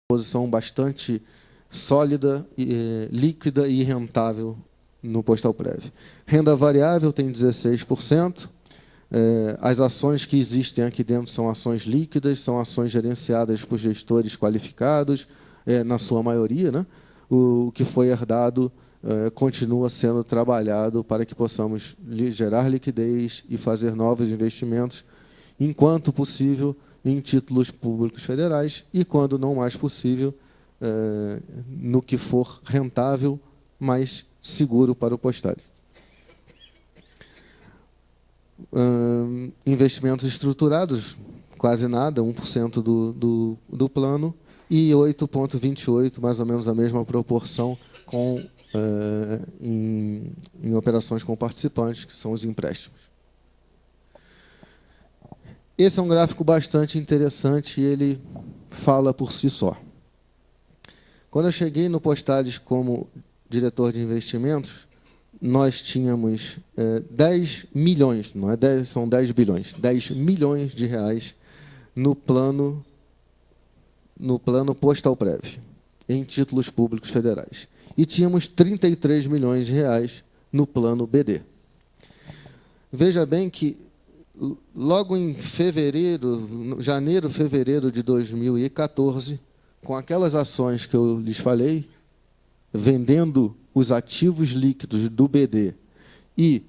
posição bastante sólida, líquida e rentável no Postalprev. Renda variável tem 16%. As ações que existem aqui dentro são ações líquidas, são ações gerenciadas por gestores qualificados, na sua maioria, né? O que foi herdado continua sendo trabalhado para que possamos gerar liquidez e fazer novos investimentos, enquanto possível, em títulos públicos federais e, quando não mais possível, no que for rentável, mas seguro para o postário. Investimentos estruturados, quase nada, 1% do plano, e 8,28%, mais ou menos a mesma proporção, em operações com participantes, que são os empréstimos. Esse é um gráfico bastante interessante e ele fala por si só. Quando eu cheguei no Postales como diretor de investimentos, nós tínhamos 10 milhões, não é 10, são 10 bilhões, 10 milhões de reais no plano Postalprev, em títulos públicos federais. E tínhamos 33 milhões de reais no plano BD. Veja bem que, logo em janeiro, fevereiro de 2014, com aquelas ações que eu lhes falei, vendendo os ativos líquidos do BD e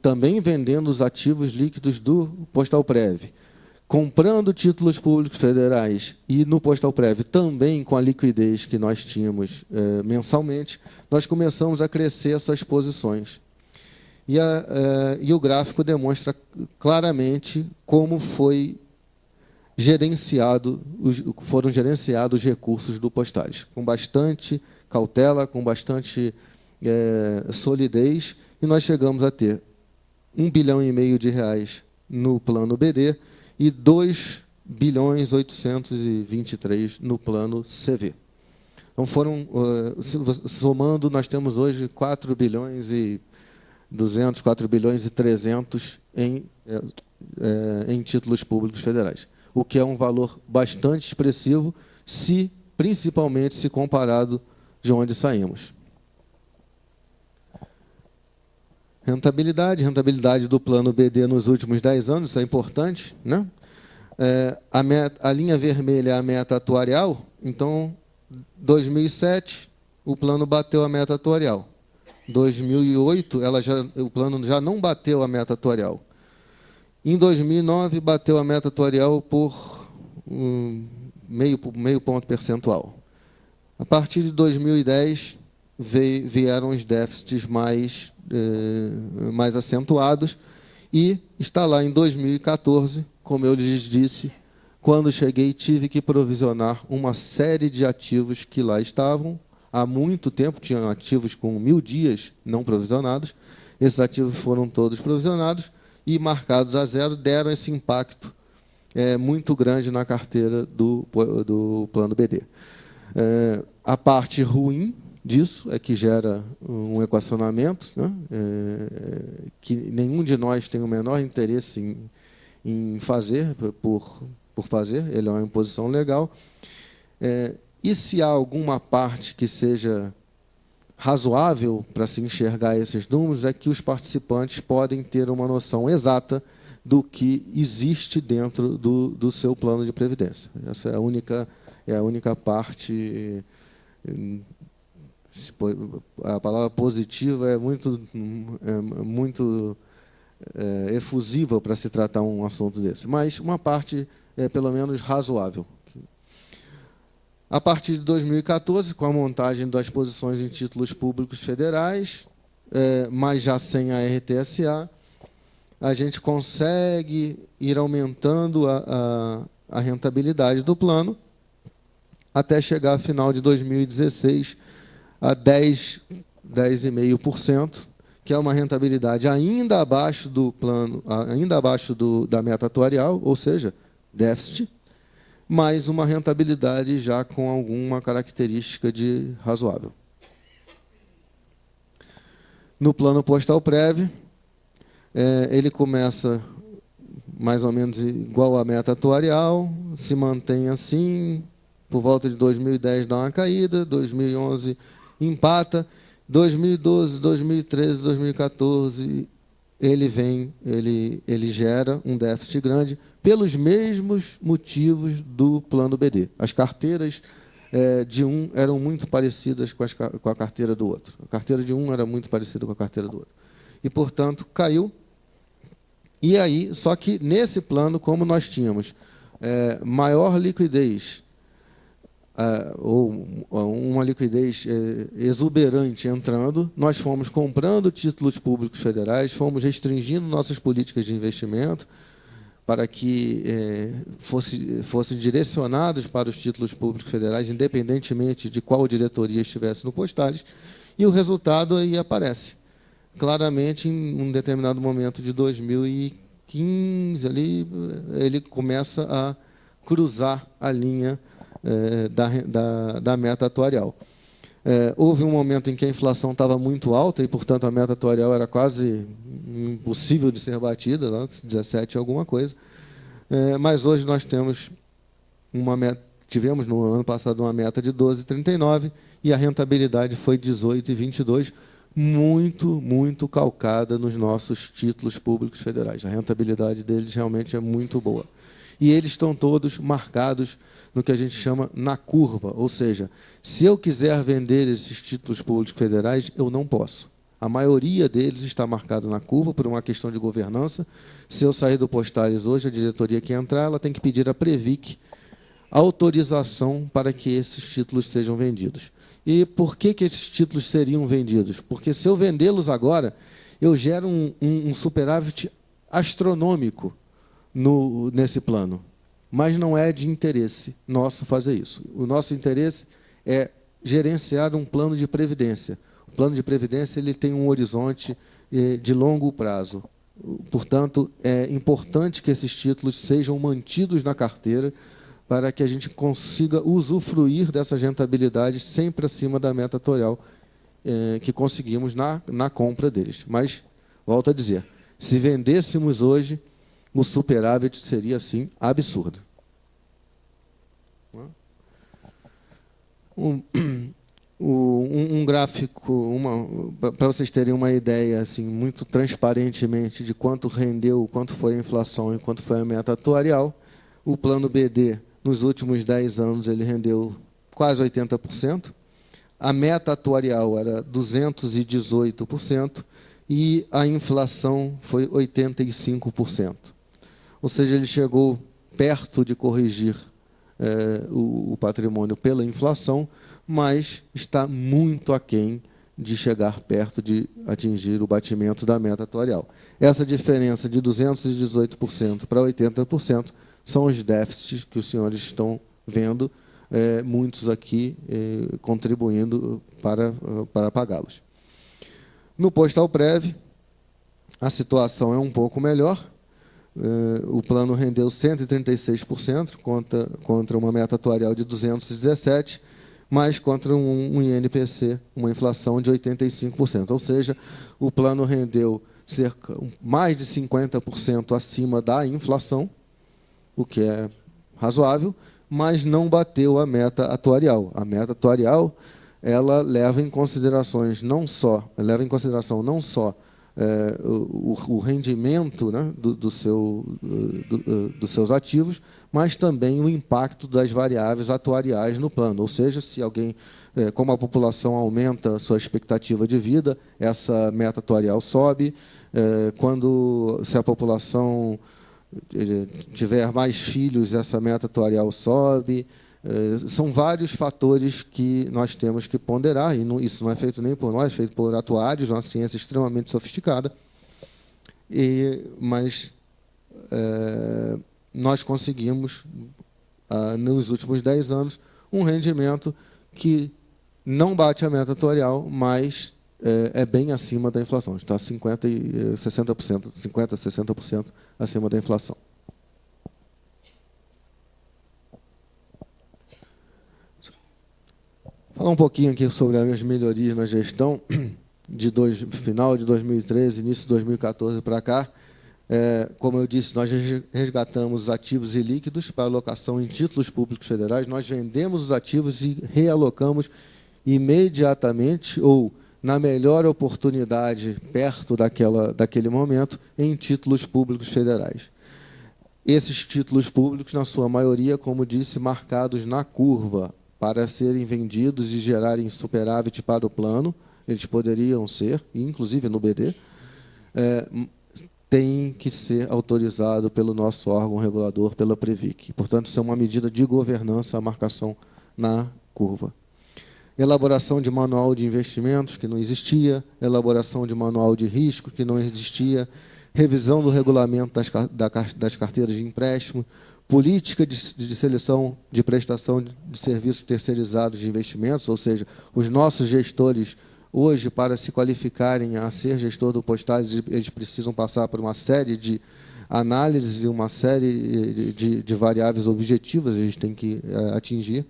também vendendo os ativos líquidos do Postalprev, comprando títulos públicos federais e no Postalprev também com a liquidez que nós tínhamos mensalmente, nós começamos a crescer essas posições. E o gráfico demonstra claramente como foram gerenciados os recursos do Postales, com bastante cautela, com bastante solidez, e nós chegamos a ter 1,5 bilhão de reais no plano BD e 2 bilhões 823 no plano CV. Então, somando, nós temos hoje 4 bilhões e 200, 4 bilhões e 300 em títulos públicos federais, o que é um valor bastante expressivo, principalmente se comparado de onde saímos. Rentabilidade do plano BD nos últimos 10 anos, isso é importante, né? A linha vermelha é a meta atuarial, então, 2007, o plano bateu a meta atuarial. 2008, o plano já não bateu a meta atuarial. Em 2009, bateu a meta atuarial por meio ponto percentual. A partir de 2010, vieram os déficits mais acentuados e está lá em 2014, como eu lhes disse, quando cheguei, tive que provisionar uma série de ativos que lá estavam há muito tempo, tinham ativos com 1000 dias não provisionados. Esses ativos foram todos provisionados e marcados a zero, deram esse impacto muito grande na carteira do plano BD. A parte ruim disso é que gera um equacionamento, né? Que nenhum de nós tem o menor interesse em fazer, por fazer, ele é uma imposição legal. E se há alguma parte que seja razoável para se enxergar esses números, é que os participantes podem ter uma noção exata do que existe dentro do seu plano de previdência. Essa é a única parte. A palavra positiva é muito efusiva para se tratar um assunto desse, mas uma parte pelo menos razoável. A partir de 2014, com a montagem das posições em títulos públicos federais, mas já sem a RTSA, a gente consegue ir aumentando a rentabilidade do plano, até chegar ao final de 2016 a 10,5%, que é uma rentabilidade ainda abaixo do plano, ainda abaixo da meta atuarial, ou seja, déficit, mas uma rentabilidade já com alguma característica de razoável. No plano Postalprev, ele começa mais ou menos igual à meta atuarial, se mantém assim, por volta de 2010 dá uma caída, 2011 empata, 2012, 2013, 2014 ele gera um déficit grande pelos mesmos motivos do plano BD. As carteiras de um eram muito parecidas com a carteira do outro. A carteira de um era muito parecida com a carteira do outro. E, portanto, caiu. E aí, só que nesse plano, como nós tínhamos maior liquidez, ou uma liquidez exuberante entrando, nós fomos comprando títulos públicos federais, fomos restringindo nossas políticas de investimento para que fossem direcionados para os títulos públicos federais, independentemente de qual diretoria estivesse no Postales, e o resultado aí aparece. Claramente, em um determinado momento de 2015, ali, ele começa a cruzar a linha da meta atuarial. Houve um momento em que a inflação estava muito alta e, portanto, a meta atuarial era quase impossível de ser batida, lá, 17 alguma coisa. Mas hoje nós temos tivemos no ano passado uma meta de 12,39 e a rentabilidade foi 18,22, muito calcada nos nossos títulos públicos federais. A rentabilidade deles realmente é muito boa. E eles estão todos marcados no que a gente chama na curva, ou seja, se eu quiser vender esses títulos públicos federais, eu não posso. A maioria deles está marcado na curva por uma questão de governança. Se eu sair do Postales hoje, a diretoria que entrar, ela tem que pedir à Previc autorização para que esses títulos sejam vendidos. E por que esses títulos seriam vendidos? Porque se eu vendê-los agora, eu gero um superávit astronômico nesse plano. Mas não é de interesse nosso fazer isso. O nosso interesse é gerenciar um plano de previdência. O plano de previdência ele tem um horizonte de longo prazo. Portanto, é importante que esses títulos sejam mantidos na carteira para que a gente consiga usufruir dessas rentabilidades sempre acima da meta atuarial que conseguimos na compra deles. Mas, volto a dizer, se vendêssemos hoje, o superávit seria, assim, absurdo. Um gráfico, para vocês terem uma ideia assim, muito transparentemente de quanto rendeu, quanto foi a inflação e quanto foi a meta atuarial, o plano BD, nos últimos 10 anos, ele rendeu quase 80%, a meta atuarial era 218%, e a inflação foi 85%. Ou seja, ele chegou perto de corrigir o patrimônio pela inflação, mas está muito aquém de chegar perto de atingir o batimento da meta atuarial. Essa diferença de 218% para 80% são os déficits que os senhores estão vendo, muitos aqui contribuindo para pagá-los. No Postalprev, a situação é um pouco melhor. O plano rendeu 136% contra uma meta atuarial de 217%, mas contra um INPC, uma inflação de 85%. Ou seja, o plano rendeu mais de 50% acima da inflação, o que é razoável, mas não bateu a meta atuarial. A meta atuarial ela leva em consideração não só o rendimento, né, dos seus ativos, mas também o impacto das variáveis atuariais no plano. Ou seja, se alguém, como a população aumenta a sua expectativa de vida, essa meta atuarial sobe. Se a população tiver mais filhos, essa meta atuarial sobe. São vários fatores que nós temos que ponderar, e isso não é feito nem por nós, é feito por atuários, uma ciência extremamente sofisticada, mas nós conseguimos, nos últimos 10 anos, um rendimento que não bate a meta atuarial, mas é bem acima da inflação, está 50% e 60%, 50% a 60% acima da inflação. Falar um pouquinho aqui sobre as melhorias na gestão, final de 2013, início de 2014 para cá. Como eu disse, nós resgatamos os ativos ilíquidos para alocação em títulos públicos federais, nós vendemos os ativos e realocamos imediatamente ou na melhor oportunidade, perto daquele momento, em títulos públicos federais. Esses títulos públicos, na sua maioria, como disse, marcados na curva, para serem vendidos e gerarem superávit para o plano, eles poderiam ser, inclusive no BD, tem que ser autorizado pelo nosso órgão regulador, pela Previc. Portanto, isso é uma medida de governança, a marcação na curva. Elaboração de manual de investimentos, que não existia, elaboração de manual de risco, que não existia, revisão do regulamento das carteiras de empréstimo, política de seleção de prestação de serviços terceirizados de investimentos, ou seja, os nossos gestores, hoje, para se qualificarem a ser gestor do Postales, eles precisam passar por uma série de análises e uma série de variáveis objetivas que a gente tem que atingir.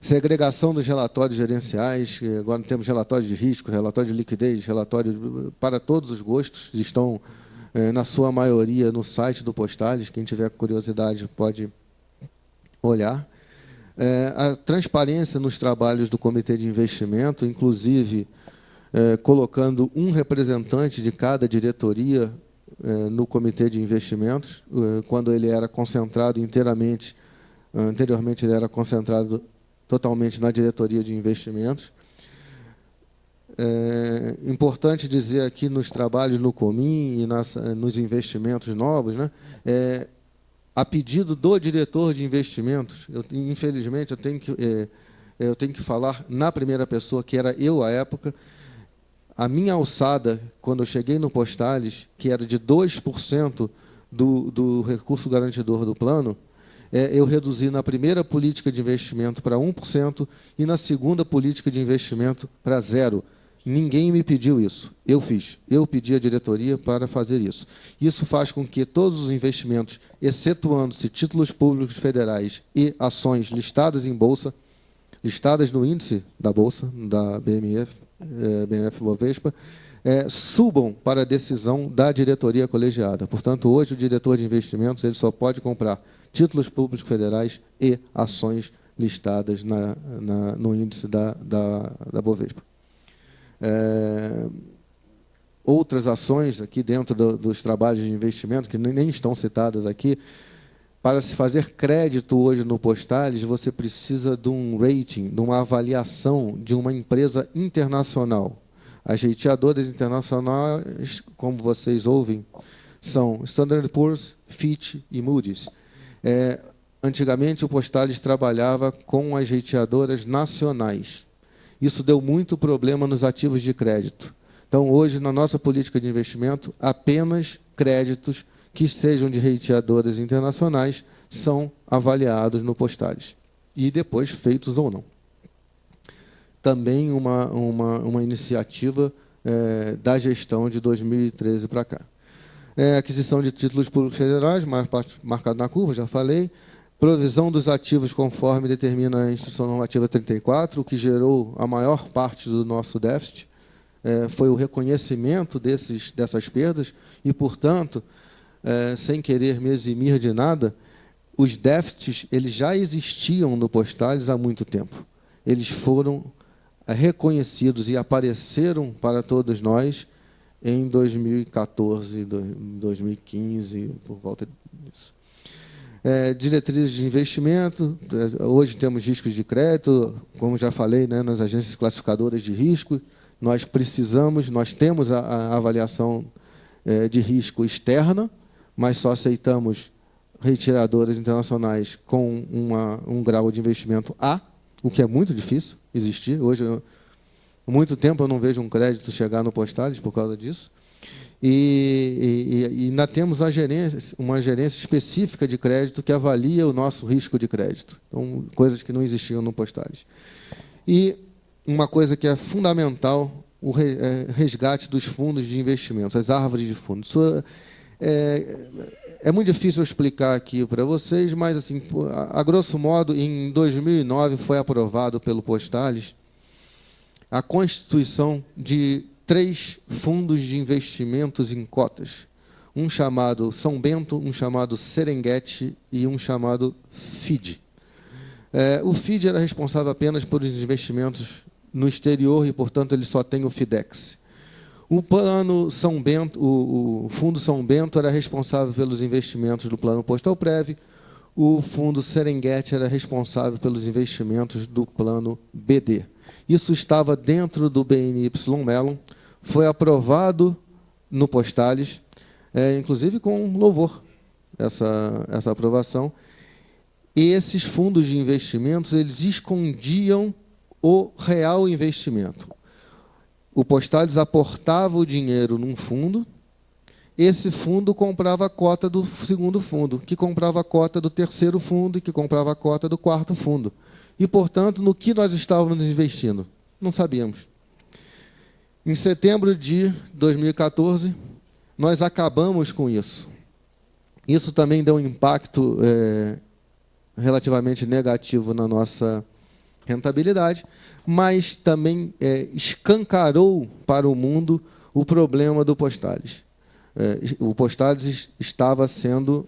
Segregação dos relatórios gerenciais, agora temos relatório de risco, relatório de liquidez, relatório para todos os gostos, estão, na sua maioria, no site do Postales, quem tiver curiosidade pode olhar. A transparência nos trabalhos do Comitê de Investimento, inclusive colocando um representante de cada diretoria no Comitê de Investimentos, quando ele era concentrado inteiramente, anteriormente ele era concentrado totalmente na diretoria de investimentos. Importante dizer aqui nos trabalhos no Comin e nos investimentos novos, né, a pedido do diretor de investimentos, infelizmente eu tenho que falar na primeira pessoa, que era eu à época, a minha alçada, quando eu cheguei no Postales, que era de 2% do recurso garantidor do plano, eu reduzi na primeira política de investimento para 1% e na segunda política de investimento para 0%. Ninguém me pediu isso, eu fiz. Eu pedi à diretoria para fazer isso. Isso faz com que todos os investimentos, excetuando-se títulos públicos federais e ações listadas em bolsa, listadas no índice da bolsa, da BMF Bovespa, subam para a decisão da diretoria colegiada. Portanto, hoje o diretor de investimentos ele só pode comprar títulos públicos federais e ações listadas no índice da Bovespa. Outras ações aqui dentro dos trabalhos de investimento, que nem estão citadas aqui, para se fazer crédito hoje no Postales, você precisa de um rating, de uma avaliação de uma empresa internacional. As rateadoras internacionais, como vocês ouvem, são Standard & Poor's, Fitch e Moody's. Antigamente, o Postales trabalhava com as rateadoras nacionais. Isso deu muito problema nos ativos de crédito. Então, hoje, na nossa política de investimento, apenas créditos que sejam de rateadoras internacionais são avaliados no Postales, e depois feitos ou não. Também uma iniciativa da gestão de 2013 para cá. Aquisição de títulos públicos federais, marcado na curva, já falei. Provisão dos ativos conforme determina a Instrução Normativa 34, o que gerou a maior parte do nosso déficit, foi o reconhecimento dessas perdas e, portanto, sem querer me eximir de nada, os déficits eles já existiam no Postales há muito tempo. Eles foram reconhecidos e apareceram para todos nós em 2014, 2015, por volta disso. Diretrizes de investimento, hoje temos riscos de crédito, como já falei, né, nas agências classificadoras de risco, nós temos a avaliação de risco externa, mas só aceitamos retiradoras internacionais com um grau de investimento A, o que é muito difícil existir. Hoje, há muito tempo eu não vejo um crédito chegar no Postales por causa disso. E ainda temos uma gerência específica de crédito que avalia o nosso risco de crédito. Então, coisas que não existiam no Postales. E uma coisa que é fundamental, o resgate dos fundos de investimento, as árvores de fundos. Isso é muito difícil explicar aqui para vocês, mas, assim, a grosso modo, em 2009 foi aprovado pelo Postales a constituição de 3 fundos de investimentos em cotas. um chamado São Bento, um chamado Serengeti e um chamado FID. O FID era responsável apenas por investimentos no exterior e, portanto, ele só tem o FIDEX. O plano São Bento, o Fundo São Bento era responsável pelos investimentos do Plano Postal Prev, o Fundo Serengeti era responsável pelos investimentos do Plano BD. Isso estava dentro do BNY Mellon, foi aprovado no Postales, inclusive com louvor, essa aprovação. E esses fundos de investimentos, eles escondiam o real investimento. O Postales aportava o dinheiro num fundo, esse fundo comprava a cota do segundo fundo, que comprava a cota do terceiro fundo, e que comprava a cota do quarto fundo. E, portanto, no que nós estávamos investindo? Não sabíamos. Em setembro de 2014, nós acabamos com isso. Isso também deu um impacto relativamente negativo na nossa rentabilidade, mas também escancarou para o mundo o problema do Postales. O Postales estava sendo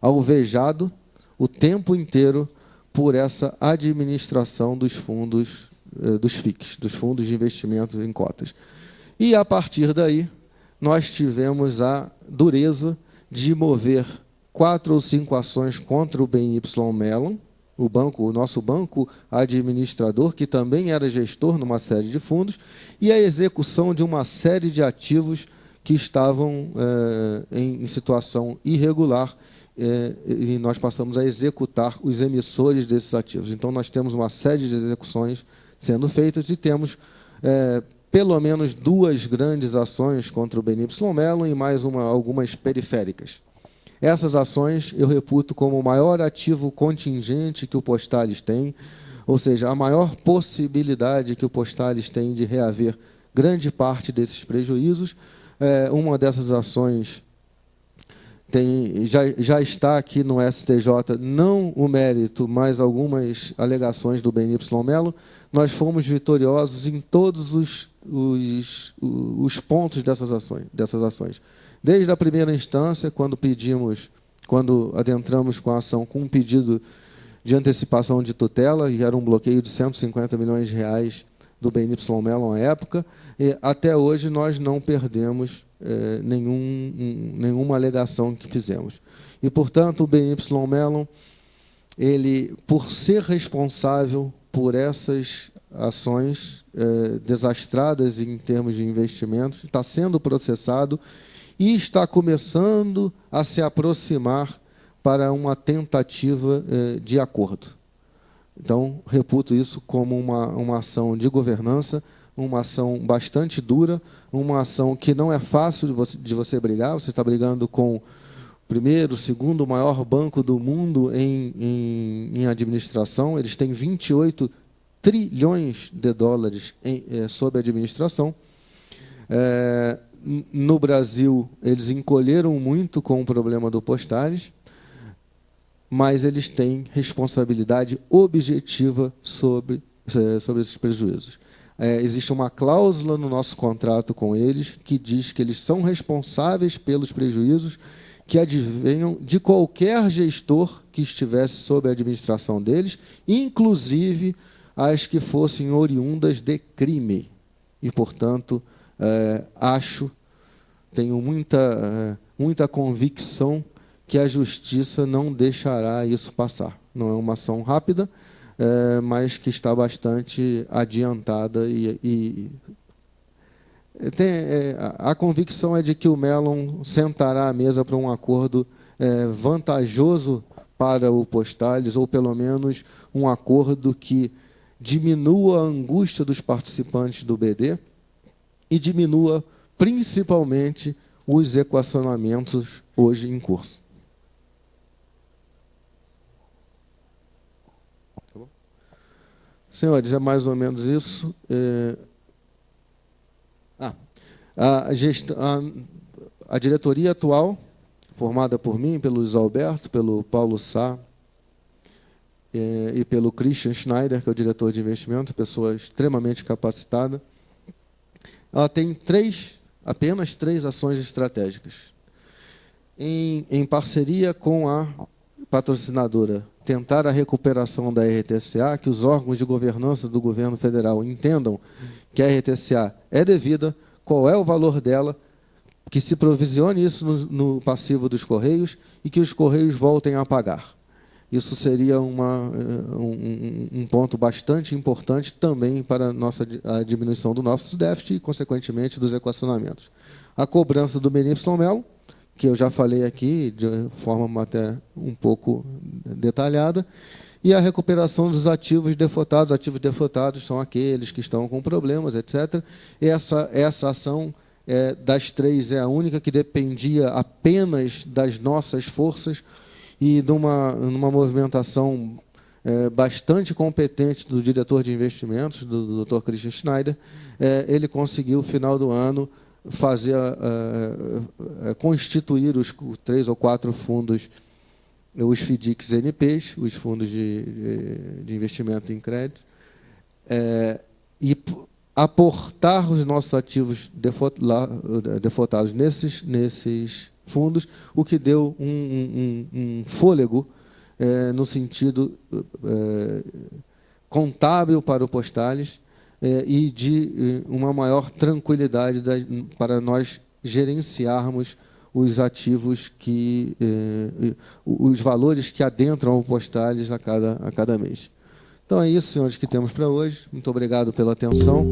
alvejado o tempo inteiro por essa administração dos fundos, dos FICs, dos fundos de investimento em cotas. E, a partir daí, nós tivemos a dureza de mover 4 ou 5 ações contra o BNY Mellon, o nosso banco administrador, que também era gestor numa série de fundos, e a execução de uma série de ativos que estavam em situação irregular, e nós passamos a executar os emissores desses ativos. Então, nós temos uma série de execuções sendo feitas e temos pelo menos 2 grandes ações contra o BNY Mellon e mais algumas periféricas. Essas ações eu reputo como o maior ativo contingente que o Postales tem, ou seja, a maior possibilidade que o Postales tem de reaver grande parte desses prejuízos. Uma dessas ações já está aqui no STJ, não o mérito, mas algumas alegações do BNY Mellon. Nós fomos vitoriosos em todos os pontos dessas ações. Desde a primeira instância, quando adentramos com a ação com um pedido de antecipação de tutela, e era um bloqueio de 150 milhões de reais do BNY Mellon à época, e até hoje nós não perdemos nenhuma alegação que fizemos. E, portanto, o BNY Mellon, ele, por ser responsável por essas ações desastradas em termos de investimentos, está sendo processado e está começando a se aproximar para uma tentativa de acordo. Então, reputo isso como uma ação de governança, uma ação bastante dura, uma ação que não é fácil de você brigar. Você está brigando com o primeiro, segundo maior banco do mundo em administração. Eles têm 28 trilhões de dólares sob administração. No Brasil, eles encolheram muito com o problema do Postales, mas eles têm responsabilidade objetiva sobre esses prejuízos. Existe uma cláusula no nosso contrato com eles que diz que eles são responsáveis pelos prejuízos que advenham de qualquer gestor que estivesse sob a administração deles, inclusive as que fossem oriundas de crime. E, portanto, tenho muita convicção que a Justiça não deixará isso passar. Não é uma ação rápida, mas que está bastante adiantada a convicção é de que o Mellon sentará à mesa para um acordo vantajoso para o Postales, ou pelo menos um acordo que diminua a angústia dos participantes do BD e diminua principalmente os equacionamentos hoje em curso. Senhores, é mais ou menos isso. A diretoria atual, formada por mim, pelo Luiz Alberto, pelo Paulo Sá e pelo Christian Schneider, que é o diretor de investimento, pessoa extremamente capacitada, ela tem 3 apenas 3 ações estratégicas. Em parceria com a patrocinadora, tentar a recuperação da RTCA, que os órgãos de governança do governo federal entendam que a RTCA é devida, qual é o valor dela, que se provisione isso no passivo dos Correios e que os Correios voltem a pagar. Isso seria um ponto bastante importante também para a diminuição do nosso déficit e, consequentemente, dos equacionamentos. A cobrança do BNY Mellon, que eu já falei aqui de forma até um pouco detalhada, e a recuperação dos ativos defaultados. Ativos defaultados são aqueles que estão com problemas, etc. Essa ação das 3 é a única que dependia apenas das nossas forças e de numa movimentação bastante competente do diretor de investimentos, do Dr. Christian Schneider. Ele conseguiu, no final do ano, constituir os 3 ou 4 fundos, os FDICs NPs, os fundos de investimento em crédito, e aportar os nossos ativos defaultados nesses fundos, o que deu um fôlego no sentido contábil para o Postales, e de uma maior tranquilidade para nós gerenciarmos os ativos os valores que adentram o Postales a cada mês. Então é isso, senhores, que temos para hoje. Muito obrigado pela atenção.